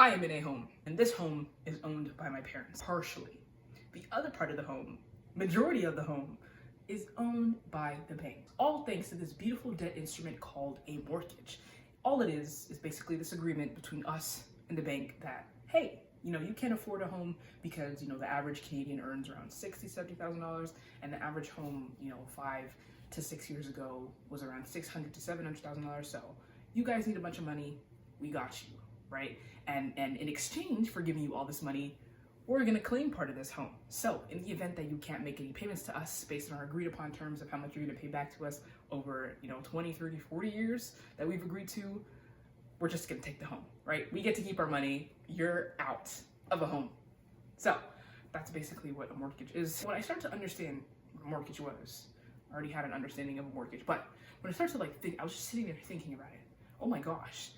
I am in a home, and this home is owned by my parents, partially. The other part of the home, majority of the home, is owned by the bank. All thanks to this beautiful debt instrument called a mortgage. All it is basically this agreement between us and the bank that, hey, you can't afford a home because, the average Canadian earns around $60,000, $70,000, and the average home, 5 to 6 years ago was around $600,000 to $700,000. So you guys need a bunch of money, we got you, right? And in exchange for giving you all this money, we're gonna claim part of this home. So in the event that you can't make any payments to us based on our agreed upon terms of how much you're gonna pay back to us over, 20, 30, 40 years that we've agreed to, we're just gonna take the home, right? We get to keep our money, you're out of a home. So that's basically what a mortgage is. When I started to understand what a mortgage was, I already had an understanding of a mortgage, but when I started to think, I was just sitting there thinking about it. Oh my gosh,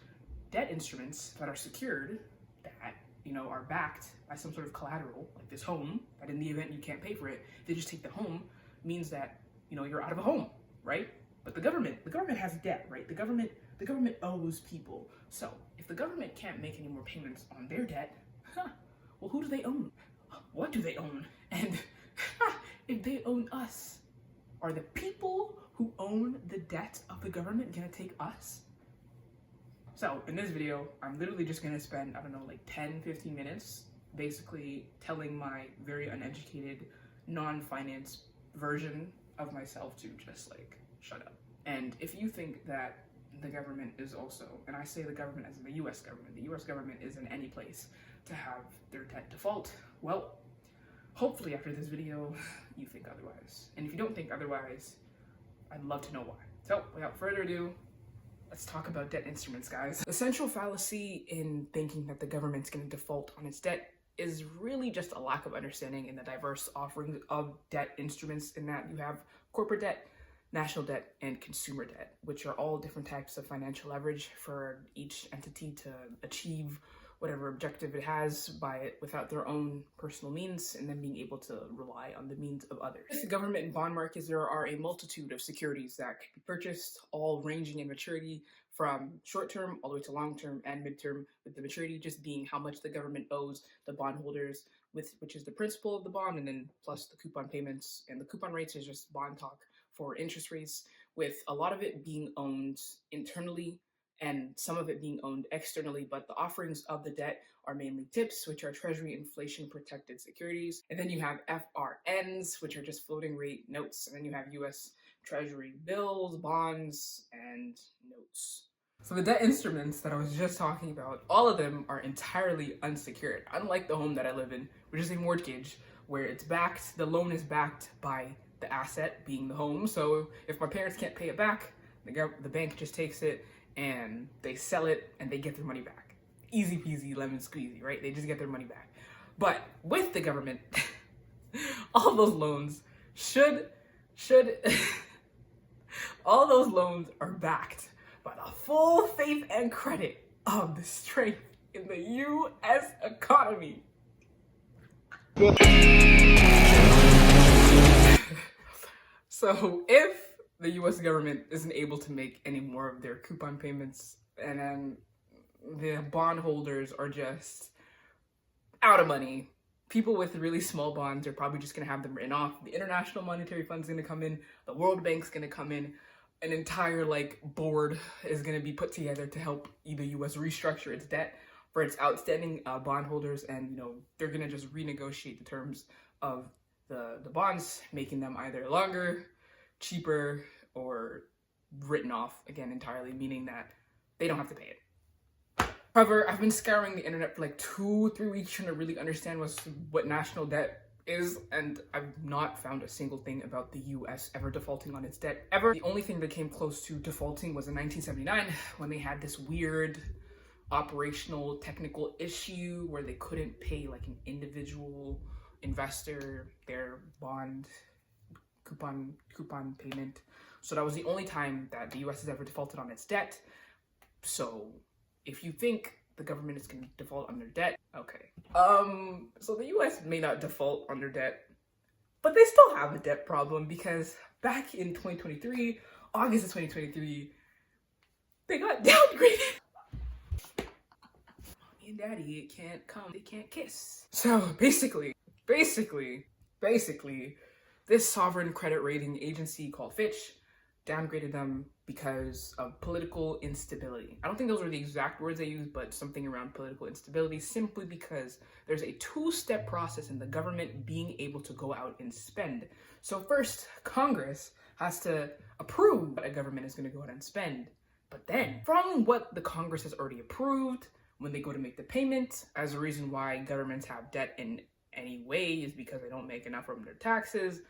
debt instruments that are secured, that are backed by some sort of collateral, like this home, that in the event you can't pay for it, they just take the home, means that, you're out of a home, right? But the government has debt, right? The government owes people. So if the government can't make any more payments on their debt, well, who do they own? What do they own? And if they own us, are the people who own the debt of the government gonna take us? So in this video, I'm literally just gonna spend, 10, 15 minutes basically telling my very uneducated, non-finance version of myself to just shut up. And if you think that the government is also, and I say the government as in the US government is in any place to have their debt default, well, hopefully after this video, you think otherwise. And if you don't think otherwise, I'd love to know why. So without further ado, let's talk about debt instruments, guys. The central fallacy in thinking that the government's gonna default on its debt is really just a lack of understanding in the diverse offerings of debt instruments, in that you have corporate debt, national debt, and consumer debt, which are all different types of financial leverage for each entity to achieve whatever objective it has without their own personal means, and then being able to rely on the means of others. In the government and bond markets, there are a multitude of securities that can be purchased, all ranging in maturity from short-term all the way to long-term and mid-term, with the maturity just being how much the government owes the bondholders, which is the principal of the bond, and then plus the coupon payments. And the coupon rates is just bond talk for interest rates, with a lot of it being owned internally and some of it being owned externally, but the offerings of the debt are mainly TIPS, which are Treasury inflation protected securities. And then you have FRNs, which are just floating rate notes. And then you have US Treasury bills, bonds, and notes. So the debt instruments that I was just talking about, all of them are entirely unsecured. Unlike the home that I live in, which is a mortgage, where the loan is backed by the asset being the home. So if my parents can't pay it back, the bank just takes it and they sell it and they get their money back. Easy peasy, lemon squeezy, right? They just get their money back. But with the government, all those loans all those loans are backed by the full faith and credit of the strength in the US economy. So if the US government isn't able to make any more of their coupon payments, and then the bondholders are just out of money, people with really small bonds are probably just gonna have them written off. The International Monetary Fund's gonna come in, the World Bank's gonna come in, an entire board is gonna be put together to help the US restructure its debt for its outstanding bondholders, and they're gonna just renegotiate the terms of the bonds, making them either longer, cheaper, or written off again entirely, meaning that they don't have to pay it. However, I've been scouring the internet for 2-3 weeks trying to really understand what national debt is, and I've not found a single thing about the US ever defaulting on its debt, ever. The only thing that came close to defaulting was in 1979, when they had this weird operational technical issue where they couldn't pay an individual investor their bond coupon payment. So that was the only time that the US has ever defaulted on its debt. So if you think the government is going to default on their debt, okay. So the US may not default on their debt, but they still have a debt problem, because back in 2023, August of 2023, they got downgraded. and daddy, it can't come, they can't kiss. So basically, this sovereign credit rating agency called Fitch downgraded them because of political instability. I don't think those were the exact words they used, but something around political instability, simply because there's a two-step process in the government being able to go out and spend. So first, Congress has to approve what a government is going to go out and spend. But then, from what the Congress has already approved, when they go to make the payment, as a reason why governments have debt in any way is because they don't make enough from their taxes,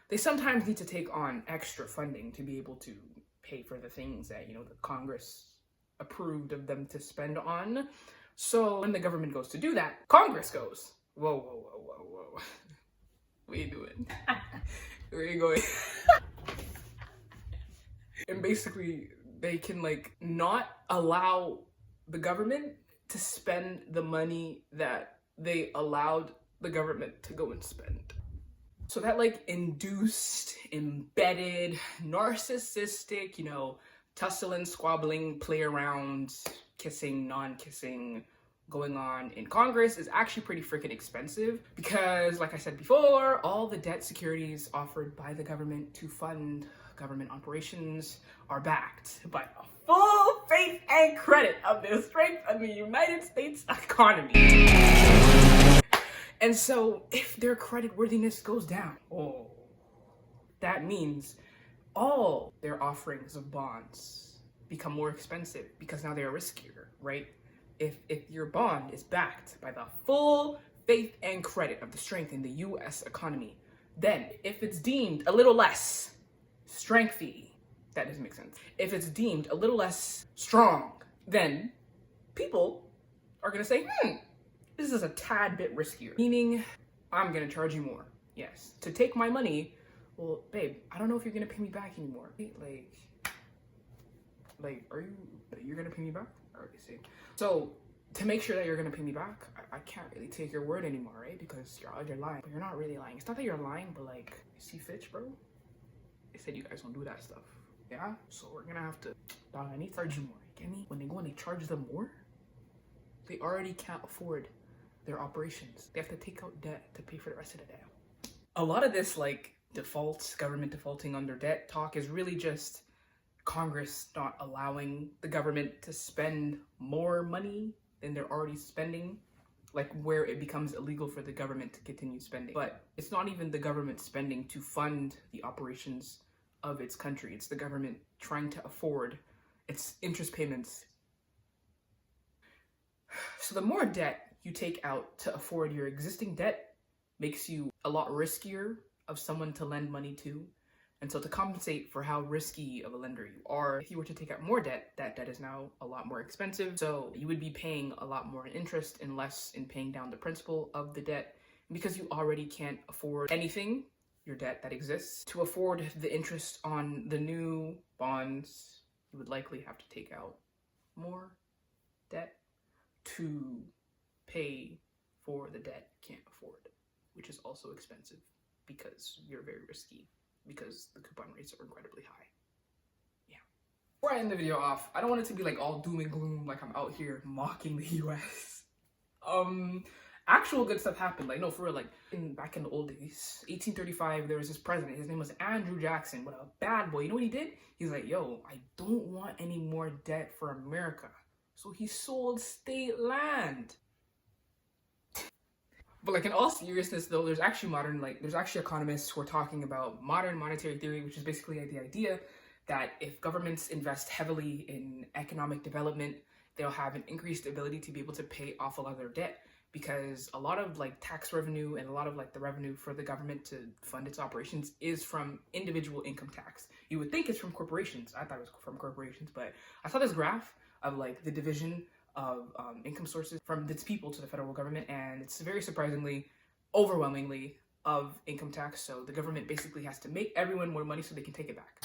they sometimes need to take on extra funding to be able to pay for the things that, the Congress approved of them to spend on. So when the government goes to do that, Congress goes, whoa. What are you doing? Where are you going? And basically, they can not allow the government to spend the money that they allowed the government to go and spend. So that induced, embedded, narcissistic, tussling, squabbling, play around, kissing, non-kissing going on in Congress is actually pretty freaking expensive because, like I said before, all the debt securities offered by the government to fund government operations are backed by the full faith and credit of the strength of the United States economy. And so if their creditworthiness goes down, that means all their offerings of bonds become more expensive because now they're riskier, right? If your bond is backed by the full faith and credit of the strength in the US economy, then if it's deemed a little less strengthy, that doesn't make sense. If it's deemed a little less strong, then people are gonna say, this is a tad bit riskier, meaning I'm gonna charge you more. Yes, to take my money. Well, babe, I don't know if you're gonna pay me back anymore. You're gonna pay me back? I already see. So to make sure that you're gonna pay me back, I can't really take your word anymore, right? Because you're lying, but you're not really lying. It's not that you're lying, but you see Fitch, bro? They said you guys don't do that stuff. Yeah? So we're gonna have to, dog, I need to charge you more. Get me? When they go and they charge them more, they already can't afford their operations. They have to take out debt to pay for the rest of the debt. A lot of this defaults, government defaulting on their debt talk is really just Congress not allowing the government to spend more money than they're already spending, where it becomes illegal for the government to continue spending. But it's not even the government spending to fund the operations of its country. It's the government trying to afford its interest payments. So the more debt you take out to afford your existing debt makes you a lot riskier of someone to lend money to. And so to compensate for how risky of a lender you are, if you were to take out more debt, that debt is now a lot more expensive. So you would be paying a lot more in interest and less in paying down the principal of the debt. And because you already can't afford anything, your debt that exists, to afford the interest on the new bonds, you would likely have to take out more debt to pay for the debt you can't afford, which is also expensive because you're very risky, because the coupon rates are incredibly high. Yeah. Before I end the video off, I don't want it to be all doom and gloom, like I'm out here mocking the US. Actual good stuff happened, for real, back in the old days, 1835, there was this president, his name was Andrew Jackson, but a bad boy. You know what he did? He's yo, I don't want any more debt for America. So he sold state land. But in all seriousness though, there's actually economists who are talking about modern monetary theory, which is basically the idea that if governments invest heavily in economic development, they'll have an increased ability to be able to pay off a lot of their debt, because a lot of tax revenue and a lot of the revenue for the government to fund its operations is from individual income tax. You would think it's from corporations. I thought it was from corporations, but I saw this graph of the division of income sources from its people to the federal government, and it's very overwhelmingly of income tax. So the government basically has to make everyone more money so they can take it back.